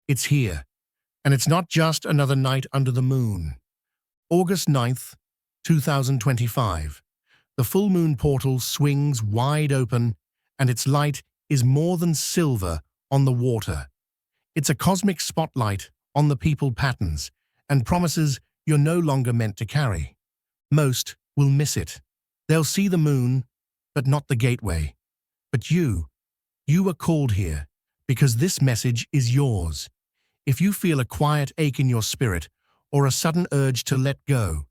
It's here, and it's not just another night under the moon. August 9th, 2025. The full moon portal swings wide open, and its light is more than silver on the water. It's a cosmic spotlight on the people patterns and promises you're no longer meant to carry. Most will miss it. They'll see the moon, but not the gateway. But you are called here because this message is yours. If you feel a quiet ache in your spirit or a sudden urge to let go,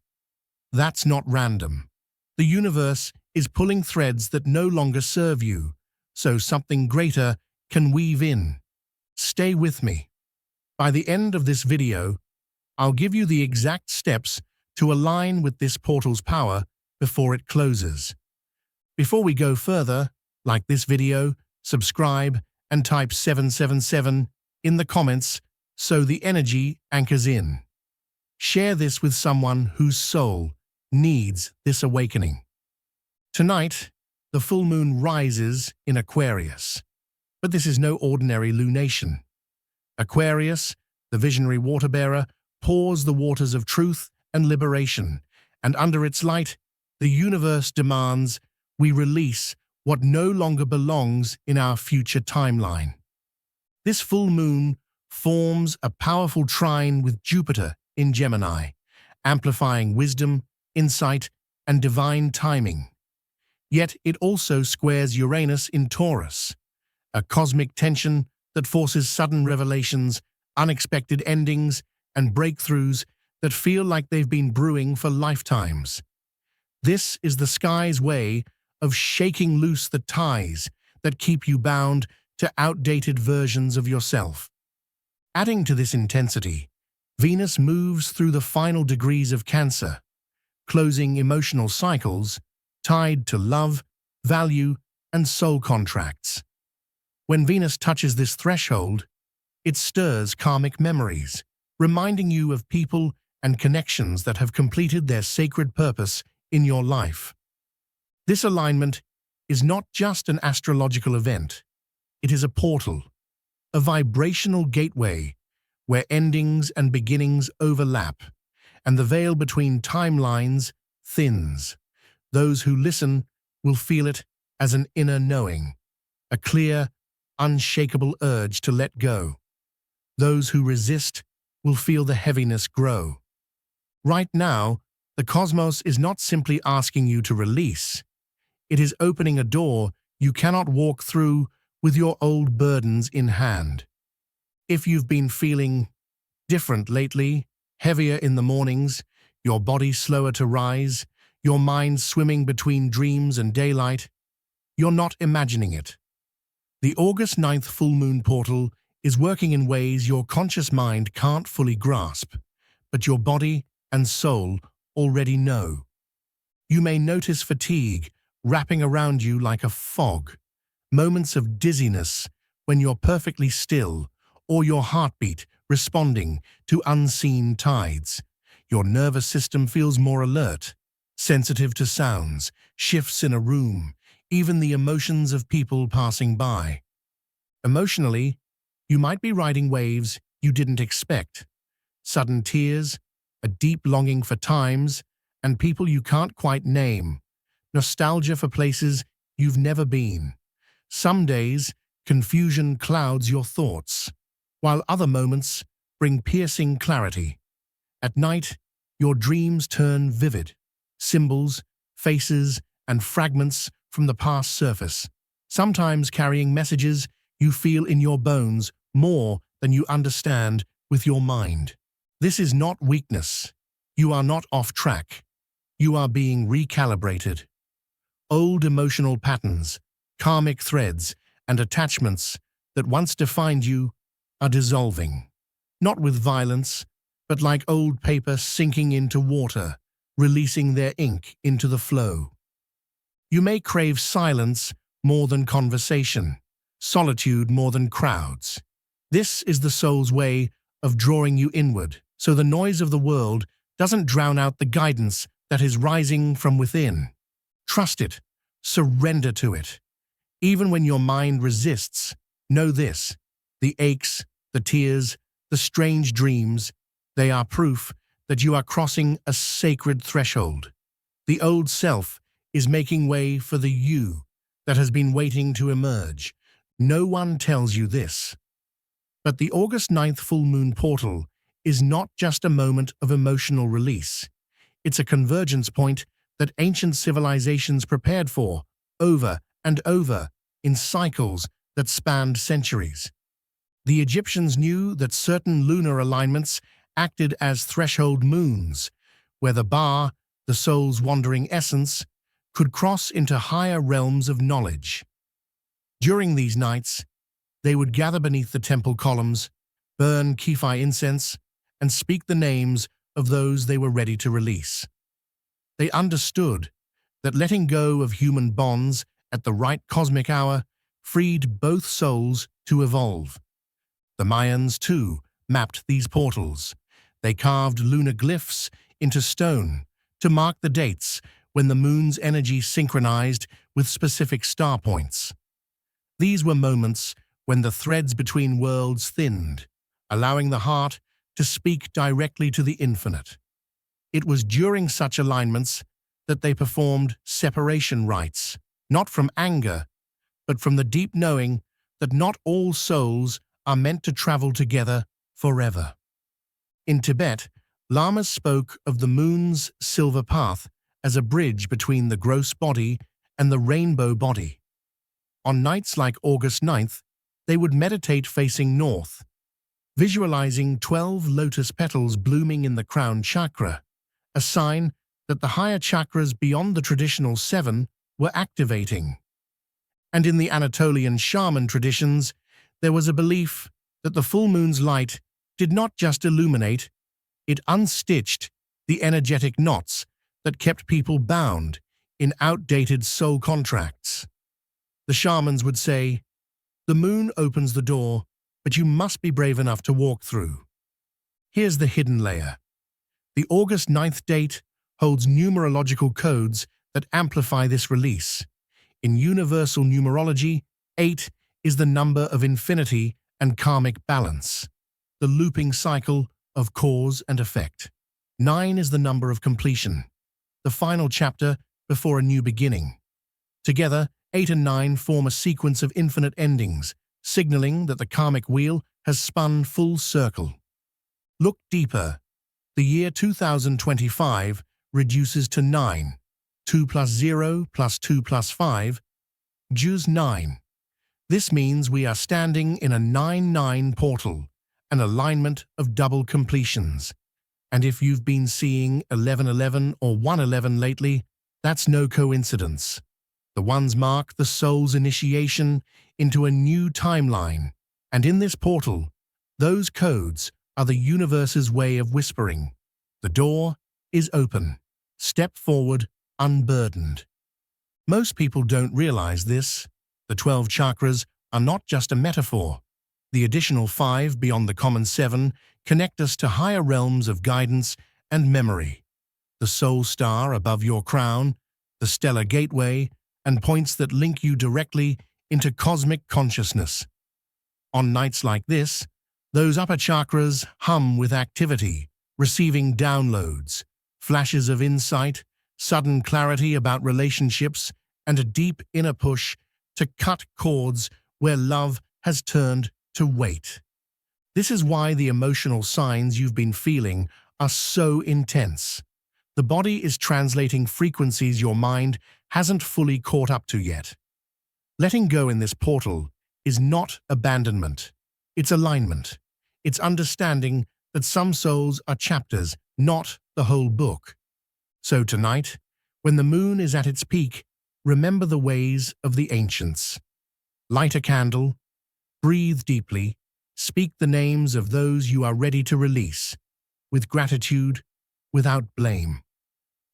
that's not random. The universe is pulling threads that no longer serve you, so something greater can weave in. Stay with me. By the end of this video, I'll give you the exact steps to align with this portal's power before it closes. Before we go further, like this video, subscribe, and type 777 in the comments so the energy anchors in. Share this with someone whose soul needs this awakening. Tonight, the full moon rises in Aquarius. But this is no ordinary lunation. Aquarius, the visionary water-bearer, pours the waters of truth and liberation, and under its light, the universe demands we release what no longer belongs in our future timeline. This full moon forms a powerful trine with Jupiter in Gemini, amplifying wisdom, insight, and divine timing. Yet it also squares Uranus in Taurus, a cosmic tension that forces sudden revelations, unexpected endings, and breakthroughs that feel like they've been brewing for lifetimes. This is the sky's way of shaking loose the ties that keep you bound to outdated versions of yourself. Adding to this intensity, Venus moves through the final degrees of Cancer, closing emotional cycles tied to love, value, and soul contracts. When Venus touches this threshold, it stirs karmic memories, reminding you of people and connections that have completed their sacred purpose in your life. This alignment is not just an astrological event. It is a portal, a vibrational gateway where endings and beginnings overlap, and the veil between timelines thins. Those who listen will feel it as an inner knowing, a clear, unshakable urge to let go. Those who resist will feel the heaviness grow. Right now, the cosmos is not simply asking you to release. It is opening a door you cannot walk through with your old burdens in hand. If you've been feeling different lately, heavier in the mornings, your body slower to rise, your mind swimming between dreams and daylight, you're not imagining it. The August 9th full moon portal is working in ways your conscious mind can't fully grasp, but your body and soul already know. You may notice fatigue wrapping around you like a fog, moments of dizziness when you're perfectly still, or your heartbeat responding to unseen tides. Your nervous system feels more alert, sensitive to sounds, shifts in a room, even the emotions of people passing by. Emotionally, you might be riding waves you didn't expect. Sudden tears, a deep longing for times and people you can't quite name, nostalgia for places you've never been. Some days, confusion clouds your thoughts, while other moments bring piercing clarity. At night, your dreams turn vivid. Symbols, faces, and fragments from the past surface, sometimes carrying messages you feel in your bones more than you understand with your mind. This is not weakness. You are not off track. You are being recalibrated. Old emotional patterns, karmic threads, and attachments that once defined you are dissolving. Not with violence, but like old paper sinking into water, releasing their ink into the flow. You may crave silence more than conversation, solitude more than crowds. This is the soul's way of drawing you inward, so the noise of the world doesn't drown out the guidance that is rising from within. Trust it. Surrender to it. Even when your mind resists, know this: the aches, the tears, the strange dreams, they are proof that you are crossing a sacred threshold. The old self is making way for the you that has been waiting to emerge. No one tells you this. But the August 9th full moon portal is not just a moment of emotional release. It's a convergence point that ancient civilizations prepared for over and over in cycles that spanned centuries. The Egyptians knew that certain lunar alignments acted as threshold moons, where the Ba, the soul's wandering essence, could cross into higher realms of knowledge. During these nights, they would gather beneath the temple columns, burn Kefi incense, and speak the names of those they were ready to release. They understood that letting go of human bonds at the right cosmic hour freed both souls to evolve. The Mayans, too, mapped these portals. They carved lunar glyphs into stone to mark the dates when the moon's energy synchronized with specific star points. These were moments when the threads between worlds thinned, allowing the heart to speak directly to the infinite. It was during such alignments that they performed separation rites, not from anger, but from the deep knowing that not all souls are meant to travel together forever. In Tibet, lamas spoke of the moon's silver path as a bridge between the gross body and the rainbow body. On nights like August 9th, they would meditate facing north, visualizing 12 lotus petals blooming in the crown chakra, a sign that the higher chakras beyond the traditional 7 were activating. And in the Anatolian shaman traditions, there was a belief that the full moon's light did not just illuminate, it unstitched the energetic knots that kept people bound in outdated soul contracts. The shamans would say, "The moon opens the door, but you must be brave enough to walk through." Here's the hidden layer. The August 9th date holds numerological codes that amplify this release. In universal numerology, 8 is the number of infinity and karmic balance, the looping cycle of cause and effect. 9 is the number of completion, the final chapter before a new beginning. Together, 8 and 9 form a sequence of infinite endings, signaling that the karmic wheel has spun full circle. Look deeper. The year 2025 reduces to 9. 2 plus 0 plus 2 plus 5 gives 9. This means we are standing in a 9-9 portal, an alignment of double completions. And if you've been seeing 11-11 or 1-11 lately, that's no coincidence. The ones mark the soul's initiation into a new timeline. And in this portal, those codes are the universe's way of whispering. The door is open. Step forward, unburdened. Most people don't realize this. The 12 chakras are not just a metaphor. The additional 5 beyond the common 7 connect us to higher realms of guidance and memory. The soul star above your crown, the stellar gateway, and points that link you directly into cosmic consciousness. On nights like this, those upper chakras hum with activity, receiving downloads, flashes of insight, sudden clarity about relationships, and a deep inner push to cut cords where love has turned to weight. This is why the emotional signs you've been feeling are so intense. The body is translating frequencies your mind hasn't fully caught up to yet. Letting go in this portal is not abandonment. It's alignment. It's understanding that some souls are chapters, not the whole book. So tonight, when the moon is at its peak, remember the ways of the ancients. Light a candle, breathe deeply, speak the names of those you are ready to release, with gratitude, without blame.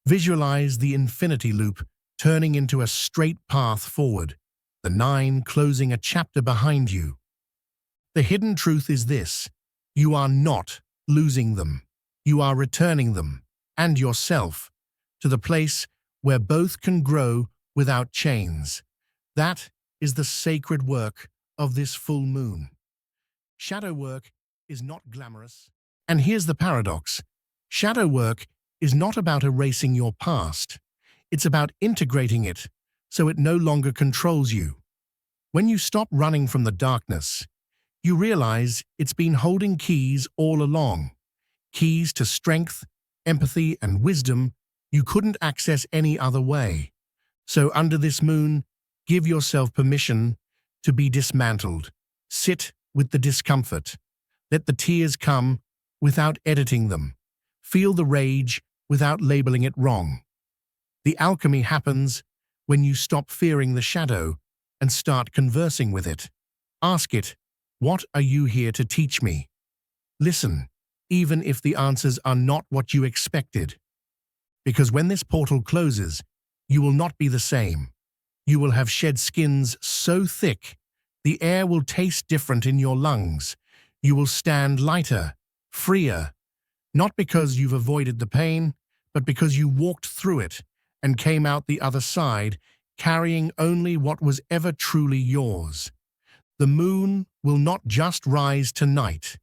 Visualize the infinity loop turning into a straight path forward, the 9 closing a chapter behind you. The hidden truth is this: you are not losing them. You are returning them, and yourself, to the place where both can grow without chains. That is the sacred work of this full moon. Shadow work is not glamorous. And here's the paradox. Shadow work is not about erasing your past. It's about integrating it so it no longer controls you. When you stop running from the darkness, you realize it's been holding keys all along. Keys to strength, empathy, and wisdom you couldn't access any other way. So under this moon, give yourself permission to be dismantled. Sit with the discomfort. Let the tears come without editing them. Feel the rage without labeling it wrong. The alchemy happens when you stop fearing the shadow and start conversing with it. Ask it, what are you here to teach me? Listen, even if the answers are not what you expected. Because when this portal closes, you will not be the same. You will have shed skins so thick, the air will taste different in your lungs. You will stand lighter, freer, not because you've avoided the pain, but because you walked through it and came out the other side, carrying only what was ever truly yours. The moon will not just rise tonight.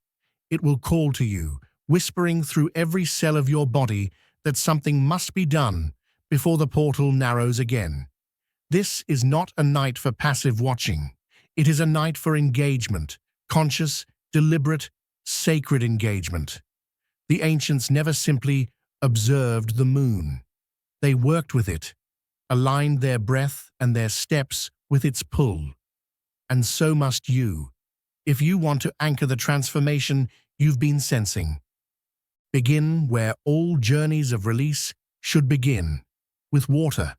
It will call to you, whispering through every cell of your body that something must be done before the portal narrows again. This is not a night for passive watching. It is a night for engagement, conscious, deliberate, sacred engagement. The ancients never simply observed the moon. They worked with it, aligned their breath and their steps with its pull. And so must you, if you want to anchor the transformation you've been sensing. Begin where all journeys of release should begin, with water.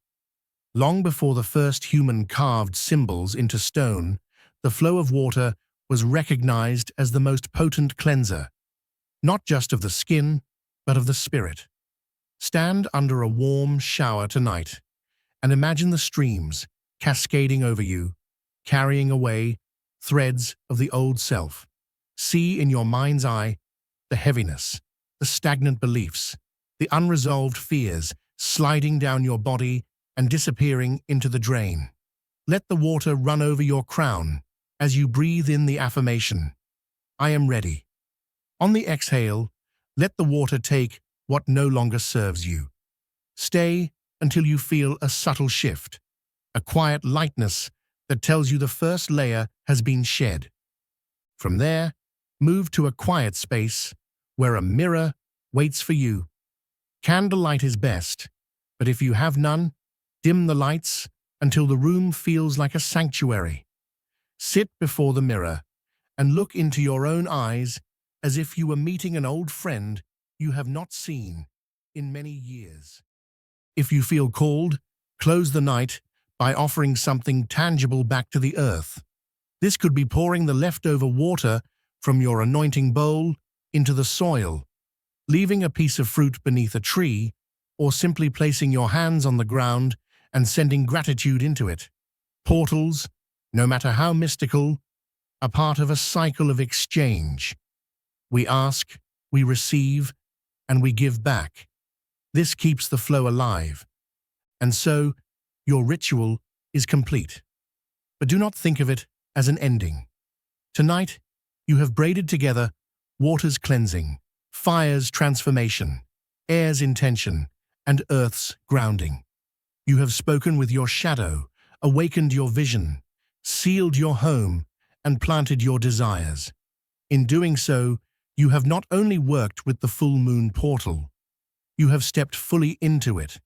Long before the first human carved symbols into stone, the flow of water was recognized as the most potent cleanser, not just of the skin, but of the spirit. Stand under a warm shower tonight and imagine the streams cascading over you, carrying away threads of the old self. See in your mind's eye the heaviness, the stagnant beliefs, the unresolved fears sliding down your body and disappearing into the drain. Let the water run over your crown as you breathe in the affirmation, I am ready. On the exhale, let the water take what no longer serves you. Stay until you feel a subtle shift, a quiet lightness that tells you the first layer has been shed. From there, move to a quiet space where a mirror waits for you. Candlelight is best, but if you have none, dim the lights until the room feels like a sanctuary. Sit before the mirror and look into your own eyes as if you were meeting an old friend you have not seen in many years. If you feel called, close the night by offering something tangible back to the earth. This could be pouring the leftover water from your anointing bowl into the soil, leaving a piece of fruit beneath a tree, or simply placing your hands on the ground and sending gratitude into it. Portals, no matter how mystical, are part of a cycle of exchange. We ask, we receive, and we give back. This keeps the flow alive. And so, your ritual is complete. But do not think of it as an ending. Tonight, you have braided together water's cleansing, fire's transformation, air's intention, and earth's grounding. You have spoken with your shadow, awakened your vision, sealed your home, and planted your desires. In doing so, you have not only worked with the full moon portal, you have stepped fully into it,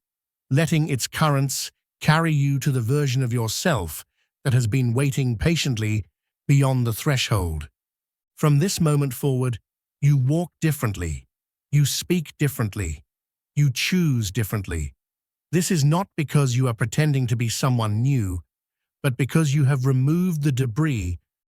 letting its currents carry you to the version of yourself that has been waiting patiently beyond the threshold. From this moment forward, you walk differently, you speak differently, you choose differently. This is not because you are pretending to be someone new, but because you have removed the debris